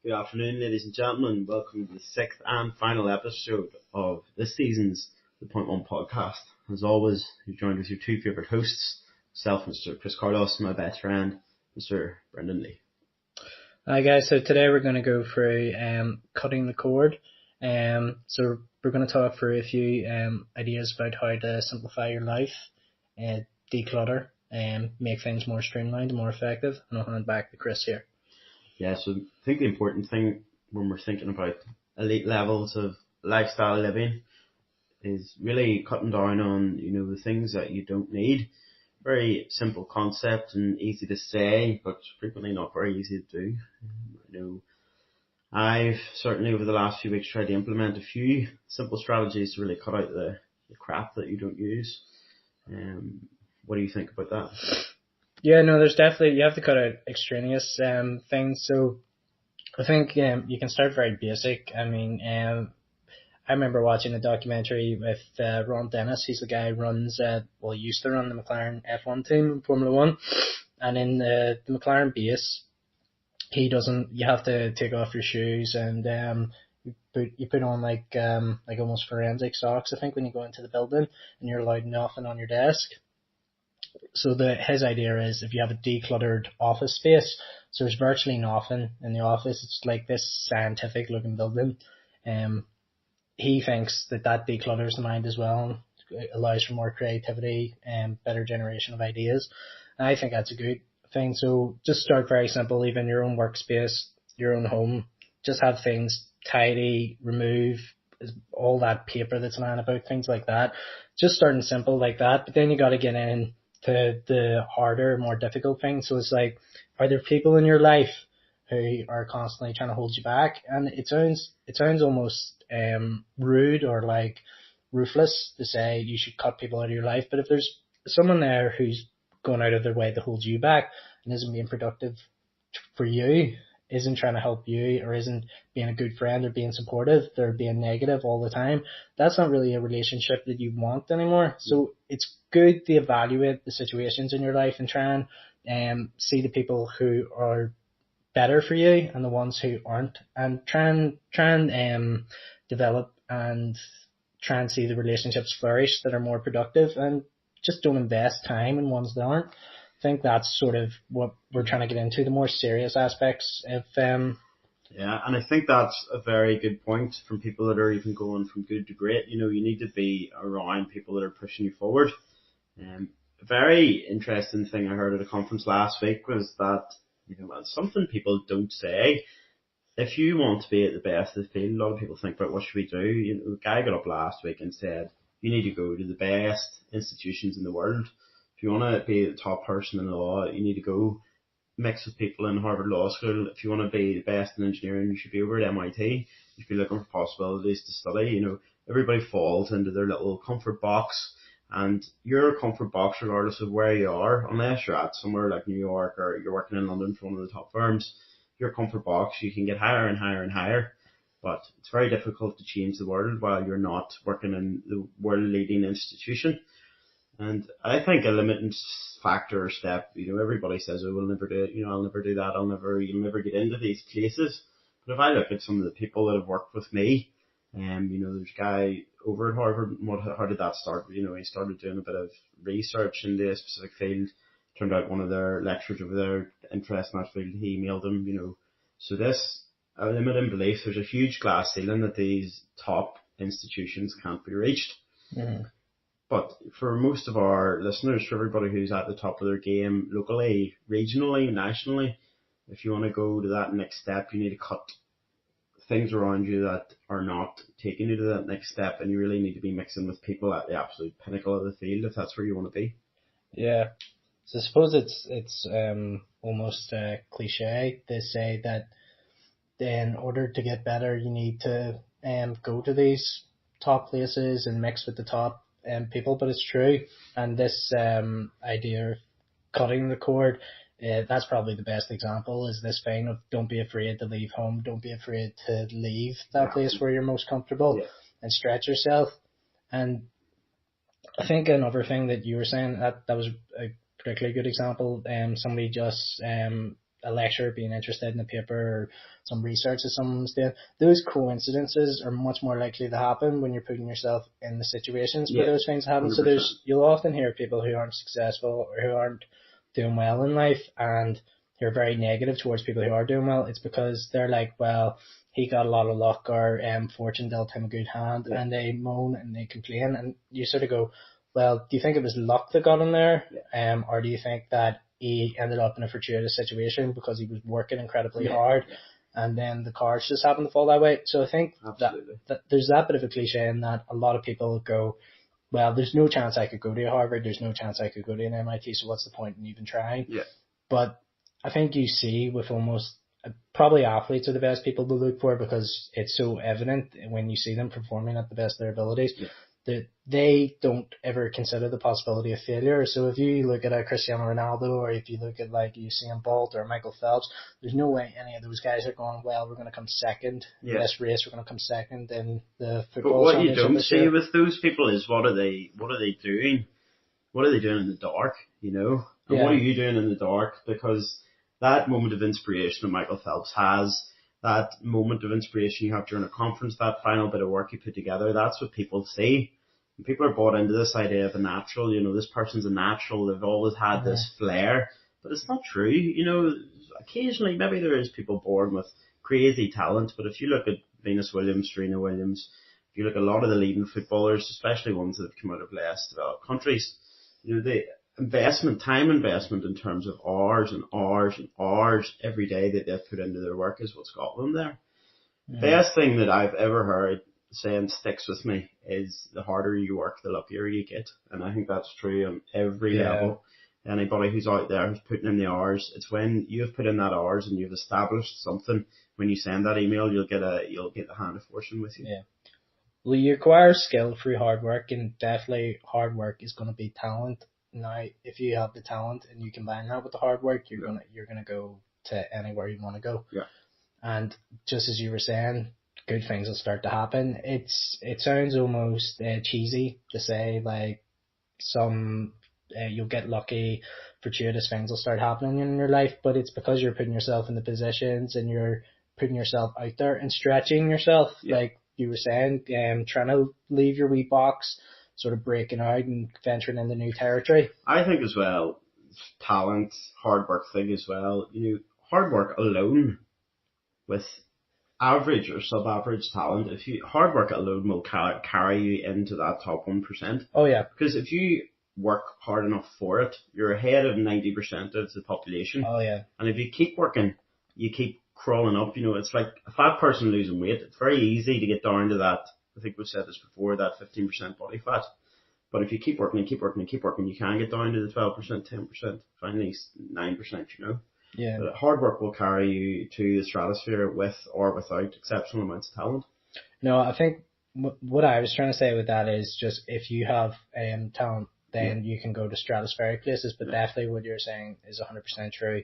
Good afternoon, ladies and gentlemen. Welcome to the sixth and final episode of this season's The Point One podcast. As always, you're joined with your two favourite hosts, myself, Mr. Chris Carlos, and my best friend, Mr. Brendan Lee. Hi guys, so today we're going to go through cutting the cord. So we're going to talk through a few ideas about how to simplify your life, declutter, and make things more streamlined and more effective. And I'll hand back to Chris here. Yeah, so I think the important thing when we're thinking about elite levels of lifestyle living is really cutting down on, the things that you don't need. Very simple concept and easy to say, but frequently not very easy to do. I've certainly over the last few weeks tried to implement a few simple strategies to really cut out the crap that you don't use. What do you think about that? Yeah, no, there's definitely, you have to cut out extraneous things. So I think you can start very basic. I mean, I remember watching a documentary with Ron Dennis. He's the guy who runs, he used to run the McLaren F1 team in Formula 1. And in the McLaren base, you have to take off your shoes and you put on like almost forensic socks, I think, when you go into the building, and you're allowed nothing on your desk. So his idea is if you have a decluttered office space, so there's virtually nothing in the office, it's like this scientific looking building. He thinks that declutters the mind as well, and allows for more creativity and better generation of ideas. And I think that's a good thing. So just start very simple, even your own workspace, your own home. Just have things tidy, remove all that paper that's lying about, things like that. Just starting simple like that, but then you got to get in to the harder, more difficult things. So it's like, are there people in your life who are constantly trying to hold you back? And it sounds almost rude or like ruthless to say you should cut people out of your life, but if there's someone there who's going out of their way to hold you back and isn't being productive for you, isn't trying to help you, or isn't being a good friend or being supportive, they're being negative all the time, that's not really a relationship that you want anymore. So it's good to evaluate the situations in your life and try and see the people who are better for you and the ones who aren't, and try and develop and try and see the relationships flourish that are more productive, and just don't invest time in ones that aren't. I think that's sort of what we're trying to get into, the more serious aspects of Yeah, and I think that's a very good point from people that are even going from good to great. You need to be around people that are pushing you forward. A very interesting thing I heard at a conference last week was that, something people don't say. If you want to be at the best of the field, a lot of people think about what should we do. A guy got up last week and said, you need to go to the best institutions in the world. If you want to be the top person in the law, you need to go mix with people in Harvard Law School. If you want to be the best in engineering, you should be over at MIT. You should be looking for possibilities to study. Everybody falls into their little comfort box, and your comfort box, regardless of where you are, unless you're at somewhere like New York or you're working in London for one of the top firms, your comfort box, you can get higher and higher and higher. But it's very difficult to change the world while you're not working in the world leading institution. And I think a limiting factor or step, everybody says, oh, we'll never do it, I'll never do that, you'll never get into these places. But if I look at some of the people that have worked with me, there's a guy over at Harvard, how did that start? He started doing a bit of research into a specific field. Turned out one of their lecturers over there interested in that field, he emailed him, So this, a limiting belief, there's a huge glass ceiling that these top institutions can't be reached. Mm-hmm. But for most of our listeners, for everybody who's at the top of their game locally, regionally, nationally, if you want to go to that next step, you need to cut things around you that are not taking you to that next step, and you really need to be mixing with people at the absolute pinnacle of the field if that's where you want to be. Yeah. So I suppose it's almost cliche to say that in order to get better, you need to go to these top places and mix with the top people, but it's true. And this idea of cutting the cord, that's probably the best example, is this thing of don't be afraid to leave home, don't be afraid to leave that place where you're most comfortable, and stretch yourself. And I think another thing that you were saying, that was a particularly good example, somebody just a lecturer being interested in the paper or some research that someone's doing, those coincidences are much more likely to happen when you're putting yourself in the situations for those things to happen. 100%. So you'll often hear people who aren't successful or who aren't doing well in life and who are very negative towards people who are doing well. It's because they're like, well, he got a lot of luck, or fortune dealt him a good hand, and they moan and they complain, and you sort of go, well, do you think it was luck that got him there, or do you think that he ended up in a fortuitous situation because he was working incredibly hard, and then the cards just happened to fall that way? So I think that there's that bit of a cliche in that a lot of people go, well, there's no chance I could go to Harvard, there's no chance I could go to an MIT, so what's the point in even trying? Yeah. But I think you see with almost probably athletes are the best people to look for because it's so evident when you see them performing at the best of their abilities that they don't ever consider the possibility of failure. So if you look at a Cristiano Ronaldo, or if you look at like Usain Bolt or Michael Phelps, there's no way any of those guys are going, well, we're going to come second in this race, we're going to come second in the football. But what you don't see with those people is what are they doing? What are they doing in the dark, And what are you doing in the dark? Because that moment of inspiration that Michael Phelps has, that moment of inspiration you have during a conference, that final bit of work you put together, that's what people see. And people are bought into this idea of a natural, this person's a natural, they've always had this flair. But it's not true. Occasionally maybe there is people born with crazy talent, but if you look at Venus Williams, Serena Williams, if you look at a lot of the leading footballers, especially ones that have come out of less developed countries, they time investment in terms of hours and hours and hours every day that they've put into their work is what's got them there. The best thing that I've ever heard saying sticks with me is the harder you work, the luckier you get. And I think that's true on every level. Anybody who's out there who's putting in the hours, it's when you've put in that hours and you've established something, when you send that email, you'll get the hand of fortune with you. Yeah. Well, you acquire skill through hard work, and definitely hard work is going to be talent. Now, if you have the talent and you combine that with the hard work, you're gonna go to anywhere you want to go. Yeah. And just as you were saying, good things will start to happen. It sounds almost cheesy to say like you'll get lucky, fortuitous things will start happening in your life, but it's because you're putting yourself in the positions and you're putting yourself out there and stretching yourself, like you were saying, trying to leave your wee box, sort of breaking out and venturing into new territory. I think as well, talent, hard work thing as well. Hard work alone with average or sub-average talent, hard work alone will carry you into that top 1%. Oh yeah. Because if you work hard enough for it, you're ahead of 90% of the population. Oh yeah. And if you keep working, you keep crawling up. It's like a fat person losing weight. It's very easy to get down to that. I think we've said this before, that 15% body fat. But if you keep working and keep working and keep working, you can get down to the 12%, 10%, finally 9%, Yeah. But hard work will carry you to the stratosphere with or without exceptional amounts of talent. No, I think what I was trying to say with that is just if you have talent, then you can go to stratospheric places. But definitely what you're saying is 100% true,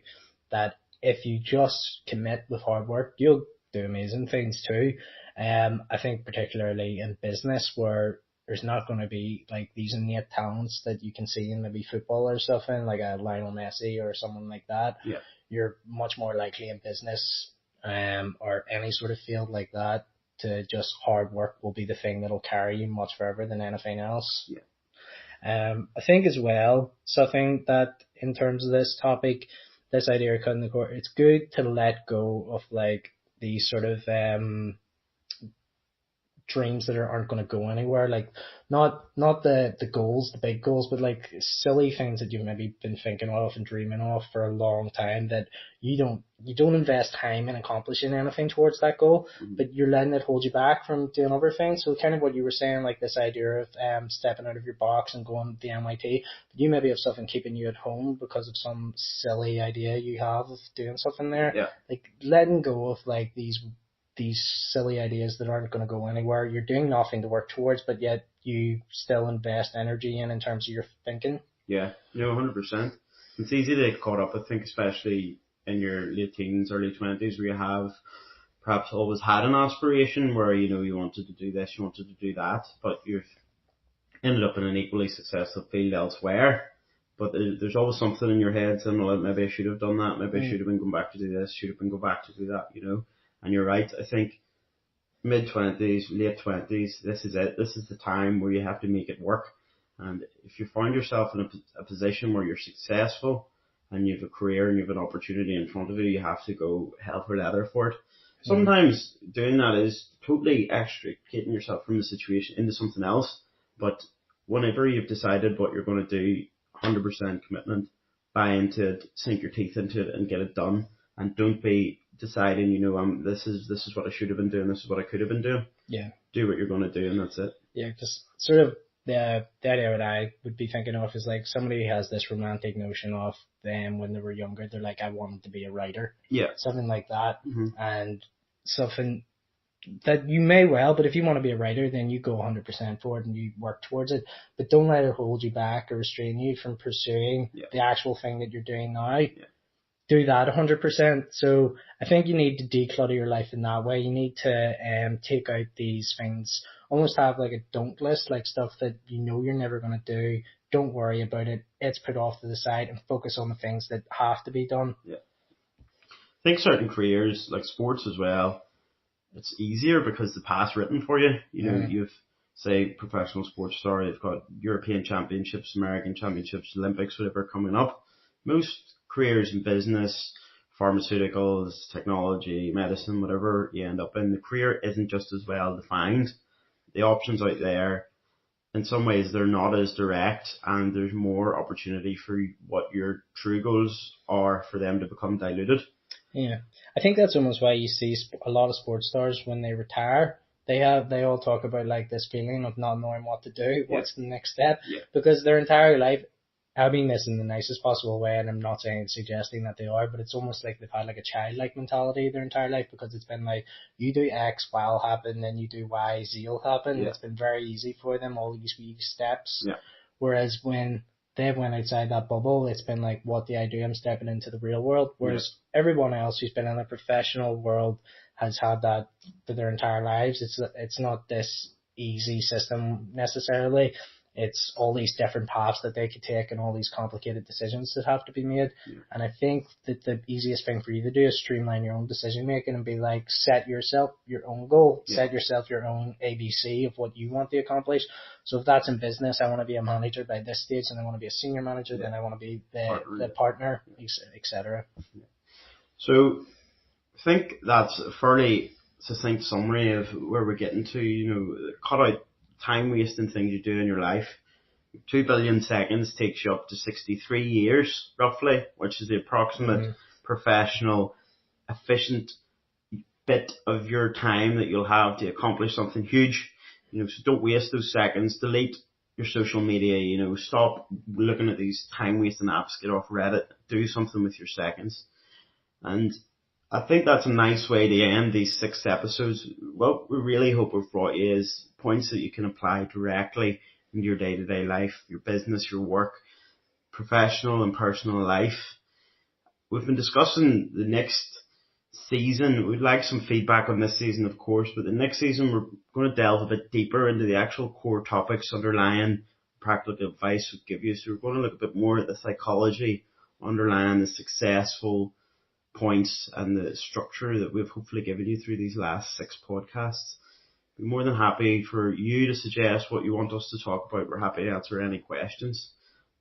that if you just commit with hard work, you'll do amazing things too. I think particularly in business where there's not going to be like these innate talents that you can see in maybe football or stuff in, like a Lionel Messi or someone like that. Yeah. You're much more likely in business or any sort of field like that to just hard work will be the thing that'll carry you much further than anything else. Yeah. I think as well, something that in terms of this topic, this idea of cutting the cord, it's good to let go of like these sort of dreams that aren't going to go anywhere, like not the goals, the big goals, but like silly things that you've maybe been thinking of and dreaming of for a long time that you don't invest time in accomplishing anything towards that goal, but you're letting it hold you back from doing other things. So kind of what you were saying, like this idea of stepping out of your box and going to the MIT, but you maybe have something keeping you at home because of some silly idea you have of doing something there. Yeah. Like letting go of like these silly ideas that aren't going to go anywhere. You're doing nothing to work towards, but yet you still invest energy in terms of your thinking. Yeah, 100%. It's easy to get caught up, I think, especially in your late teens, early 20s, where you have perhaps always had an aspiration where, you wanted to do this, you wanted to do that, but you've ended up in an equally successful field elsewhere. but there's always something in your head saying, well, maybe I should have done that, maybe I should have been going back to do this, should have been going back to do that, you know. And you're right. I think mid-20s, late-20s, this is it. This is the time where you have to make it work. And if you find yourself in a position where you're successful and you have a career and you have an opportunity in front of you, you have to go hell for leather for it. Sometimes doing that is totally extricating yourself from the situation into something else. But whenever you've decided what you're going to do, 100% commitment, buy into it, sink your teeth into it and get it done. And don't be deciding, you know, this is what I should have been doing, this is what I could have been doing. Yeah. Do what you're going to do and that's it. Yeah, because sort of the idea that I would be thinking of is like somebody has this romantic notion of them when they were younger, they're like, I wanted to be a writer. Yeah. Something like that. Mm-hmm. And something that you may well, but if you want to be a writer, then you go 100% for it and you work towards it. But don't let it hold you back or restrain you from pursuing the actual thing that you're doing now. Yeah. Do that 100%. So I think you need to declutter your life in that way. You need to take out these things, almost have like a don't list, like stuff that you know you're never going to do. Don't worry about it. It's put off to the side and focus on the things that have to be done. Yeah. I think certain careers, like sports as well, it's easier because the path's written for you. You know, you've, say, professional sports star, you've got European championships, American championships, Olympics, whatever coming up. Most careers in business, pharmaceuticals, technology, medicine, whatever you end up in, the career isn't just as well defined. The options out there, in some ways, they're not as direct, and there's more opportunity for what your true goals are for them to become diluted. Yeah, I think that's almost why you see a lot of sports stars when they retire. They all talk about like this feeling of not knowing what to do, what's the next step, because their entire life, I mean this in the nicest possible way, and I'm not suggesting that they are, but it's almost like they've had like a childlike mentality their entire life, because it's been like, you do X, Y will happen, then you do Y, Z will happen. It's been very easy for them, all these wee steps. Whereas when they've went outside that bubble, it's been like, what do I do? I'm stepping into the real world. Whereas everyone else who's been in a professional world has had that for their entire lives. It's not this easy system necessarily. It's all these different paths that they could take and all these complicated decisions that have to be made. And I think that the easiest thing for you to do is streamline your own decision making and be like, set yourself your own goal, set yourself your own ABC of what you want to accomplish. So if that's in business, I want to be a manager by this stage, and I want to be a senior manager, then I want to be the partner, etc. So I think that's a fairly succinct summary of where we're getting to. You know, cut out time wasting things you do in your life. 2 billion seconds takes you up to 63 years, roughly, which is the approximate professional, efficient bit of your time that you'll have to accomplish something huge. You know, so don't waste those seconds. Delete your social media, you know, stop looking at these time wasting apps, get off Reddit, do something with your seconds. And I think that's a nice way to end these 6 episodes. What we really hope we've brought you is points that you can apply directly in your day-to-day life, your business, your work, professional and personal life. We've been discussing the next season. We'd like some feedback on this season, of course, but the next season we're going to delve a bit deeper into the actual core topics underlying practical advice we give you. So we're going to look a bit more at the psychology underlying the successful points and the structure that we've hopefully given you through these last 6 podcasts. We're more than happy for you to suggest what you want us to talk about. We're happy to answer any questions,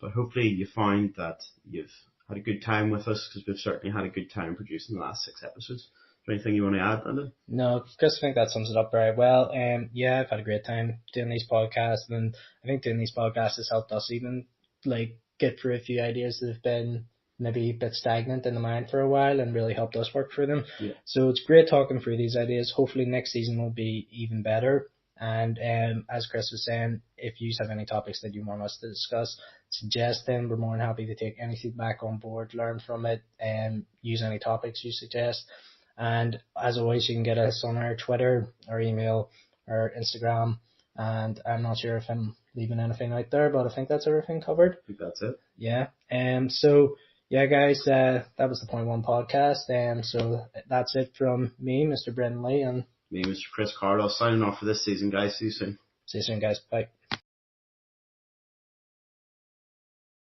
but hopefully you find that you've had a good time with us, because we've certainly had a good time producing the last 6 episodes. Is there anything you want to add, Brendan? No, Chris, I think that sums it up very well. Yeah, I've had a great time doing these podcasts, and I think doing these podcasts has helped us even like get through a few ideas that have been maybe a bit stagnant in the mind for a while and really helped us work through them. So it's great talking through these ideas. Hopefully next season will be even better. And as Chris was saying, if you have any topics that you want us to discuss, suggest them. We're more than happy to take any feedback on board, learn from it, and use any topics you suggest. And as always, you can get us on our Twitter, our email, our Instagram. And I'm not sure if I'm leaving anything out there, but I think that's everything covered. I think that's it. Yeah. So yeah, guys, that was the Point One podcast. So that's it from me, Mr. Brendan Lee, and me, Mr. Chris Carlos, signing off for this season, guys. See you soon. See you soon, guys. Bye.